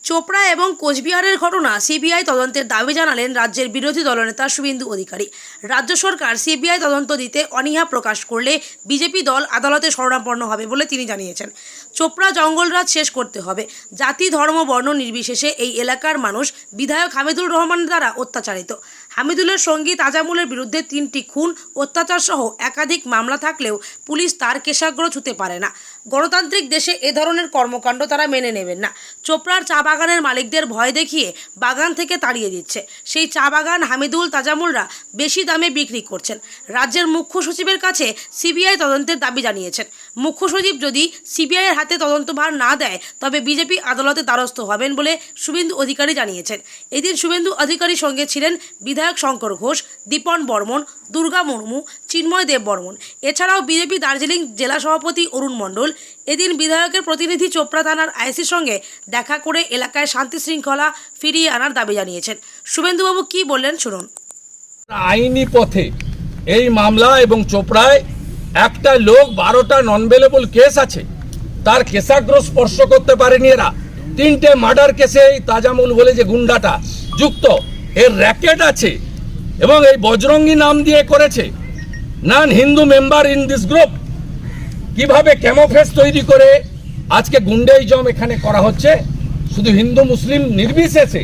চোপড়া এবং কোচবিহারের ঘটনা সিবিআই তদন্তের দাবি জানালেন রাজ্যের বিরোধী দলনেতা শুভেন্দু অধিকারী। রাজ্য সরকার সিবিআই তদন্ত দিতে অনীহা প্রকাশ করলে বিজেপি দল আদালতে শরণাপন্ন হবে বলে তিনি জানিয়েছেন। চোপড়া জঙ্গলরাজ শেষ করতে হবে। জাতি ধর্ম বর্ণ নির্বিশেষে এই এলাকার মানুষ বিধায়ক হামিদুর রহমানের দ্বারা অত্যাচারিত। হামিদুলের সঙ্গী তাজামুলের বিরুদ্ধে 3টি খুন, অত্যাচার সহ একাধিক মামলা থাকলেও পুলিশ তার কেশাগ্র ছুঁতে পারে না। গণতান্ত্রিক দেশে এ ধরনের কর্মকাণ্ড তারা মেনে নেবেন না। চোপড়ার চা বাগানের মালিকদের ভয় দেখিয়ে বাগান থেকে তাড়িয়ে দিচ্ছে। সেই চা বাগান হামিদুল, তাজামুলরা বেশি দামে বিক্রি করছেন। রাজ্যের মুখ্য সচিবের কাছে সিবিআই তদন্তের দাবি জানিয়েছেন। মুখ্য সচিব যদি সিবিআইয়ের হাতে তদন্তভার না দেয় তবে বিজেপি আদালতে দ্বারস্থ হবেন বলে শুভেন্দু অধিকারী জানিয়েছেন। এদিন শুভেন্দু অধিকারীর সঙ্গে ছিলেন বিধায়ক শঙ্কর ঘোষ, দীপন বর্মন, দুর্গা মুর্মু, চিন্ময় দেব বর্মন। এছাড়াও বিজেপি দার্জিলিং জেলা সভাপতি অরুণ মণ্ডল। এদিন বিধায়কের প্রতিনিধি চোপড়া থানার আইসির সঙ্গে দেখা করে এলাকায় শান্তি শৃঙ্খলা ফিরিয়ে আনার দাবি জানিয়েছেন। শুভেন্দুবাবু কি বললেন শুনুন। আইনি পথে এই মামলা এবং চোপড়ায় একটা লোক 12টা নন বেলেবল কেস আছে, তার কেশাগ্র স্পর্শ করতে পারেনি এরা। 3টে মার্ডার কেসে এই তাজামুল বলে যে গুন্ডাটা যুক্ত, এর র্যাকেট আছে এবং এই বজরঙ্গি নাম দিয়ে করেছে। Non Hindu member in this group. কিভাবে ক্যামোফ্লেজ তৈরি করে আজকে গুন্ডাইজম এখানে করা হচ্ছে, শুধু হিন্দু মুসলিম নির্বিশেষে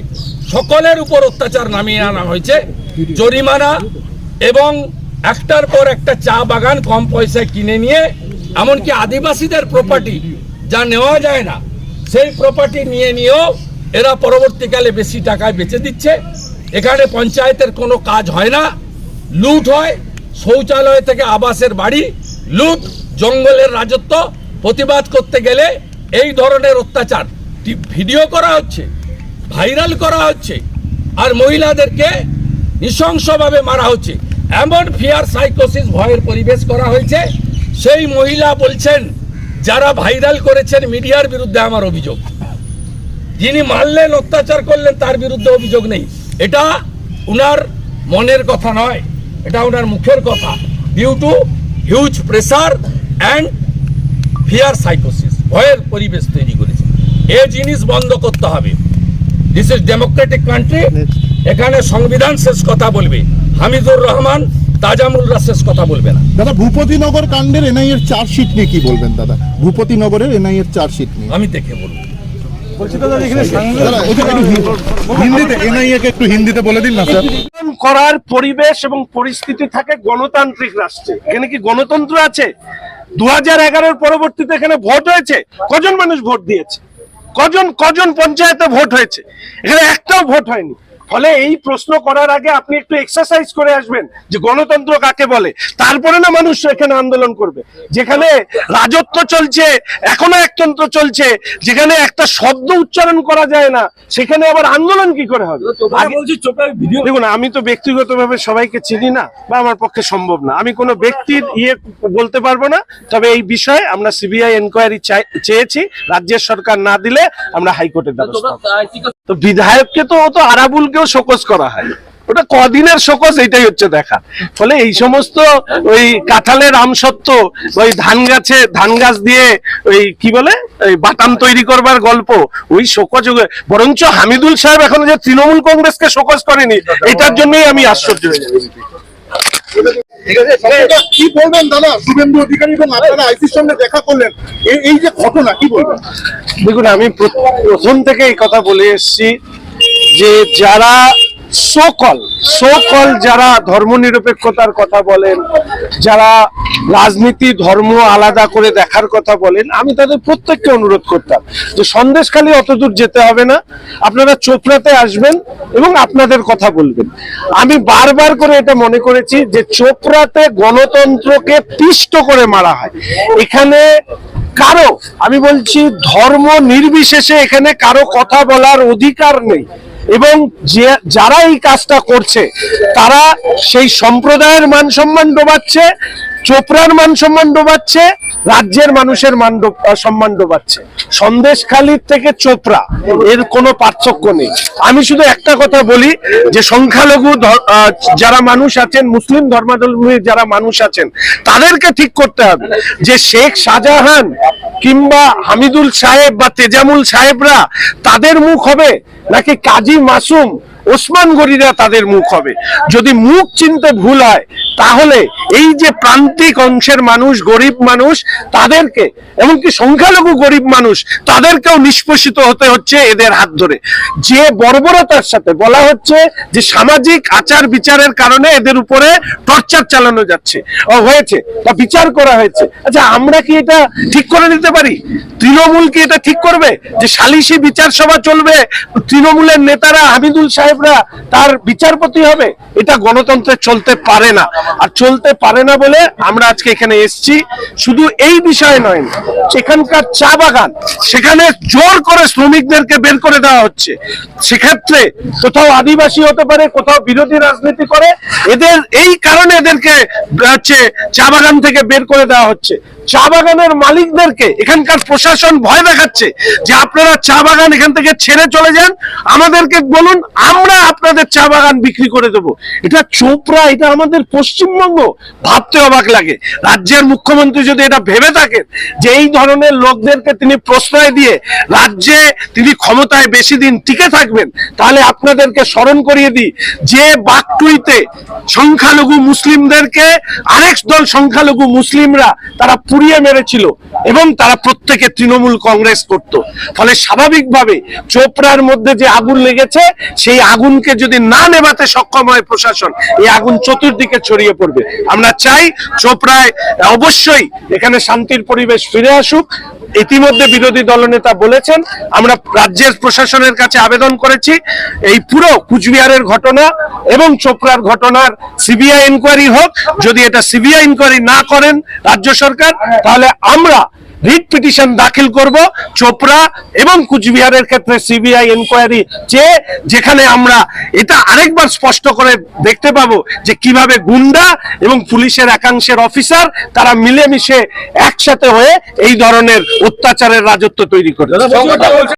সকলের উপর অত্যাচার নামিয়ে আনা হয়েছে। জরিমানা এবং একটার পর একটা চা বাগান কম পয়সায় কিনে নিয়ে, এমনকি আদিবাসীদের প্রপার্টি যা নেওয়া যায় না সেই প্রপার্টি নিয়েও এরা পরবর্তীকালে বেশি টাকায় বেচে দিচ্ছে। এখানে পঞ্চায়েতের কোনো কাজ হয় না, লুট হয়। শৌচালয় থেকে আবাসের বাড়ি লুট, জঙ্গলের রাজত্ব। প্রতিবাদ করতে গেলে এই ধরনের অত্যাচার ভিডিও করা হচ্ছে, ভাইরাল করা হচ্ছে, আর মহিলাদেরকে নৃশংসভাবে মারা হচ্ছে। এমন ফিয়ার সাইকোসিস, ভয়ের পরিবেশ করা হয়েছে। সেই মহিলা বলছেন, যারা ভাইরাল করেছেন মিডিয়ার বিরুদ্ধে আমার অভিযোগ, যিনি মারলেন, অত্যাচার করলেন তার বিরুদ্ধে অভিযোগ নেই। এটা উনার মনের কথা নয়, এটা উনার মুখের কথা। Due to huge pressure and fear সাইকোসিস, ভয়ের পরিবেশ তৈরি করেছে। এই জিনিস বন্ধ করতে হবে। This is democratic country. এখানে সংবিধান শেষ কথা বলবে, হামিদুর রহমান, তাজামুলরা শেষ কথা বলবে না। দাদা, ভূপতিনগর কাণ্ডের এনআইএর চার্জশিট নিয়ে কি বলবেন দাদা? ভূপতিনগরের এনআইএর চার্জশিট নিয়ে আমি দেখে বলবো। হিন্দিতে বলে দিন না স্যার। করার পরিবেশ এবং পরিস্থিতি থাকে গণতান্ত্রিক রাষ্ট্রে। এখানে কি গণতন্ত্র আছে? 2011-এর পরবর্তীতে এখানে ভোট হয়েছে, কজন মানুষ ভোট দিয়েছে? কজন পঞ্চায়েতে ভোট হয়েছে? এখানে একটাও ভোট হয়নি। ফলে এই প্রশ্ন করার আগে আপনি একটু এক্সারসাইজ করে আসবেন যে গণতন্ত্র কাকে বলে, তারপরে না মানুষ এখানে আন্দোলন করবে। যেখানে রাজত্ব চলছে, এখনো একতন্ত্র চলছে, যেখানে একটা শব্দ উচ্চারণ করা যায় না, সেখানে আবার আন্দোলন কি করে হবে? দেখুন, আমি তো ব্যক্তিগতভাবে সবাইকে চিনি না, বা আমার পক্ষে সম্ভব না। আমি কোনো ব্যক্তির বলতে পারবো না। তবে এই বিষয়ে আমরা সিবিআই এনকোয়ারি চেয়েছি, রাজ্যের সরকার না দিলে আমরা হাইকোর্টের দ্বারস্থ হব। তো বিধায়ককে তো আরাবুলকেও শোকজ করা হয়, ওটা কদিনের শোকজ, এটাই হচ্ছে দেখা। ফলে এই সমস্ত ওই কাঁঠালের আমসত্ত্ব, ওই ধান গাছ দিয়ে ওই কি বলে ওই বাটাম তৈরি করবার গল্প, ওই শোকজ। বরঞ্চ হামিদুল সাহেব এখন যে তৃণমূল কংগ্রেসকে শোকজ করেনি, এটার জন্যই আমি আশ্চর্য হয়ে যাই। কি বলবেন দাদা? শুভেন্দু অধিকারী এবং আপনারা আইসির সঙ্গে দেখা করলেন, এই যে ঘটনা, কি বলবেন? দেখুন, আমি প্রথম থেকে এই কথা বলে এসেছি যে যারা সোকল যারা ধর্মনিরপেক্ষতার কথা বলেন, যারা রাজনীতি ধর্ম আলাদা করে দেখার কথা বলেন, আমি তাদের প্রত্যেককে অনুরোধ করতাম যে সন্দেশখালী অত দূর যেতে হবে না, আপনারা চোপড়াতে আসবেন এবং আপনাদের কথা বলবেন। আমি বারবার করে এটা মনে করেছি যে চোপড়াতে গণতন্ত্রকে পিষ্ট করে মারা হয়। এখানে কারো, আমি বলছি ধর্ম নির্বিশেষে এখানে কারো কথা বলার অধিকার নেই। এবং যারা এই কাজটা করছে তারা সেই সম্প্রদায়ের মান সম্মান ডোবাচ্ছে, চোপড়ার মান সম্মান ডোবাচ্ছে, রাজ্যের মানুষের সম্মান ডোবাচ্ছে। সন্দেশখালীর থেকে চোপড়া এর কোনো পার্থক্য নেই। আমি শুধু একটা কথা বলি যে সংখ্যালঘু যারা মানুষ আছেন, মুসলিম ধর্মাবলম্বী যারা মানুষ আছেন, তাদেরকে ঠিক করতে হবে যে শেখ শাহজাহান কিংবা হামিদুল সাহেব বা তেজামুল সাহেবরা তাদের মুখ হবে, নাকি কাজী মাসুম, ওসমান গনিরা তাদের মুখ হবে। যদি মুখ চিনতে ভুল হয় তাহলে এই যে প্রান্তিক অংশের মানুষ, গরিব মানুষ, তাদেরকে, এমনকি সংখ্যালঘু গরিব মানুষ, তাদেরকেও নিষ্পেষিত হতে হচ্ছে এদের হাত ধরে। যে বর্বরতার সাথে বলা হচ্ছে যে সামাজিক আচার বিচারের কারণে এদের উপরে টর্চার চালানো যাচ্ছে হয়েছে বা বিচার করা হয়েছে। আচ্ছা, আমরা কি এটা ঠিক করে দিতে পারি? তৃণমূল কি এটা ঠিক করবে যে সালিশি বিচার সভা চলবে, তৃণমূলের নেতারা, হামিদুল সাহেবরা তার বিচারপতি হবে? এটা গণতন্ত্রে চলতে পারে না। আর চলতে পারে না বলে আমরা আজকে এখানে এসেছি। শুধু এই বিষয় নয়, সেখানকার চা বাগান, সেখানে জোর করে শ্রমিকদেরকে বের করে দেওয়া হচ্ছে। সেক্ষেত্রে কোথাও আদিবাসী হতে পারে, কোথাও বিরোধী রাজনীতি করে, এদের এই কারণে এদেরকে হচ্ছে চা বাগান থেকে বের করে দেওয়া হচ্ছে। চা বাগানের মালিকদেরকে এখানকার প্রশাসন ভয় দেখাচ্ছে যে আপনারা চা বাগান এখান থেকে ছেড়ে চলে যান, আমাদেরকে বলুন, আমরা আপনাদের চা বাগান বিক্রি করে দেবো। এটা চোপড়া, এটা আমাদের পশ্চিমবঙ্গ, ভাবতে অবাক লাগে। রাজ্যের মুখ্যমন্ত্রী যদি এটা ভেবে থাকেন যে এই ধরনের লোকদেরকে তিনি প্রশ্রয় দিয়ে রাজ্যে তিনি ক্ষমতায় বেশি দিন টিকে থাকবেন, তাহলে আপনাদেরকে স্মরণ করিয়ে দিই যে বাকটুইতে সংখ্যালঘু মুসলিমদেরকে আরেক দল সংখ্যালঘু মুসলিমরা তারা পুড়িয়ে মেরেছিল এবং তারা প্রত্যেকে তৃণমূল কংগ্রেস করত। ফলে স্বাভাবিকভাবে চোপড়ার মধ্যে যে আগুন লেগেছে, সেই আগুনকে যদি না নেভাতে সক্ষম হয় প্রশাসন, এই আগুন চতুর্দিকে ছড়িয়ে পড়বে। আমরা চাই চোপড়ায় অবশ্যই এখানে শান্তির পরিবেশ ফিরে আসুক। ইতিমধ্যে বিরোধী দলনেতা বলেছেন, আমরা রাজ্যের প্রশাসনের কাছে আবেদন করেছি এই পুরো কুচবিহারের ঘটনা এবং চোপড়ার ঘটনার সিবিআই ইনকোয়ারি হোক। যদি এটা সিবিআই ইনকোয়ারি না করেন রাজ্য সরকার, তাহলে আমরা রিট পিটিশন দাখিল করব চোপড়া এবং কুচবিহারের ক্ষেত্রে সিবিআই ইনকোয়ারি চেয়ে, যেখানে আমরা এটা আরেকবার স্পষ্ট করে দেখতে পাবো যে কিভাবে গুন্ডা এবং পুলিশের একাংশের অফিসার তারা মিলেমিশে একসাথে হয়ে এই ধরনের অত্যাচারের রাজত্ব তৈরি করে।